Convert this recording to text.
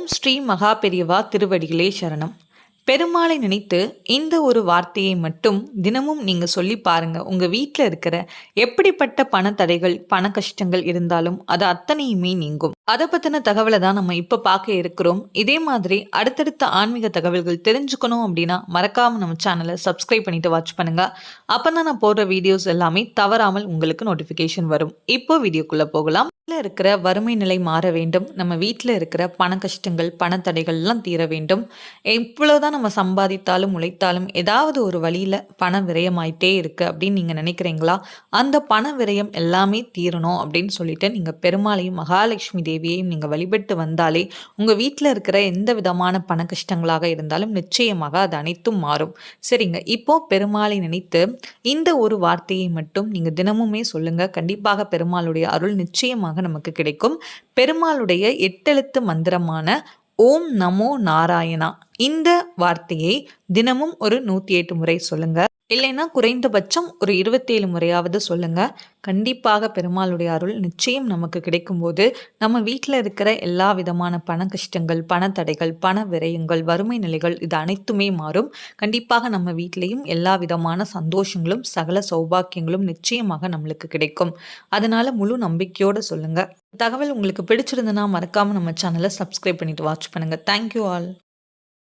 ஓம் ஸ்ரீ மகா பெரியவா திருவடிகளே சரணம். பெருமாளை நினைத்து இந்த ஒரு வார்த்தையை மட்டும் தினமும் நீங்க சொல்லி பாருங்க. உங்க வீட்ல இருக்கிற எப்படிப்பட்ட பணத்தடைகள், பண கஷ்டங்கள் இருந்தாலும் அது அத்தனையுமே நீங்கும். அத பத்தின தகவல தான் நம்ம இப்ப பார்க்க இருக்கிறோம். இதே மாதிரி அடுத்தடுத்த ஆன்மீக தகவல்கள் தெரிஞ்சுக்கணும் அப்படின்னா மறக்காம நம்ம சேனலை சப்ஸ்கிரைப் பண்ணிட்டு வாட்ச் பண்ணுங்க. அப்பதான் நான் போடுற வீடியோஸ் எல்லாமே தவறாமல் உங்களுக்கு நோட்டிபிகேஷன் வரும். இப்போ வீடியோக்குள்ள போகலாம். வீட்டில் இருக்கிற வறுமை நிலை மாற வேண்டும். நம்ம வீட்டில் இருக்கிற பண கஷ்டங்கள், பணத்தடைகள்லாம் தீர வேண்டும். எவ்வளோதான் நம்ம சம்பாதித்தாலும் உழைத்தாலும் ஏதாவது ஒரு வழியில் பண விரயமாயிட்டே இருக்கு அப்படின்னு நீங்கள் நினைக்கிறீங்களா? அந்த பண விரயம் எல்லாமே தீரணும் அப்படின்னு சொல்லிட்டு நீங்கள் பெருமாளையும் மகாலட்சுமி தேவியையும் நீங்கள் வழிபட்டு வந்தாலே உங்கள் வீட்டில் இருக்கிற எந்த விதமான பண கஷ்டங்களாக இருந்தாலும் நிச்சயமாக அது அனைத்தும் மாறும். சரிங்க, இப்போ பெருமாளை நினைத்து இந்த ஒரு வார்த்தையை மட்டும் நீங்கள் தினமுமே சொல்லுங்க. கண்டிப்பாக பெருமாளுடைய அருள் நிச்சயமாக நமக்கு கிடைக்கும். பெருமாளுடைய 8 எழுத்து மந்திரமான ஓம் நமோ நாராயணா இந்த வார்த்தையை தினமும் ஒரு 108 முறை சொல்லுங்க. இல்லைன்னா குறைந்தபட்சம் ஒரு 27 முறையாவது சொல்லுங்க. கண்டிப்பாக பெருமாளுடைய அருள் நிச்சயம் நமக்கு கிடைக்கும்போது நம்ம வீட்டில் இருக்கிற எல்லா விதமான பண கஷ்டங்கள், பணத்தடைகள், பண விரயங்கள், வறுமை நிலைகள் இது அனைத்துமே மாறும். கண்டிப்பாக நம்ம வீட்லேயும் எல்லா விதமான சந்தோஷங்களும் சகல சௌபாக்கியங்களும் நிச்சயமாக நம்மளுக்கு கிடைக்கும். அதனால முழு நம்பிக்கையோடு சொல்லுங்க. தகவல் உங்களுக்கு பிடிச்சிருந்ததுன்னா மறக்காம நம்ம சேனலை சப்ஸ்கிரைப் பண்ணிட்டு வாட்ச் பண்ணுங்க. Thank you all.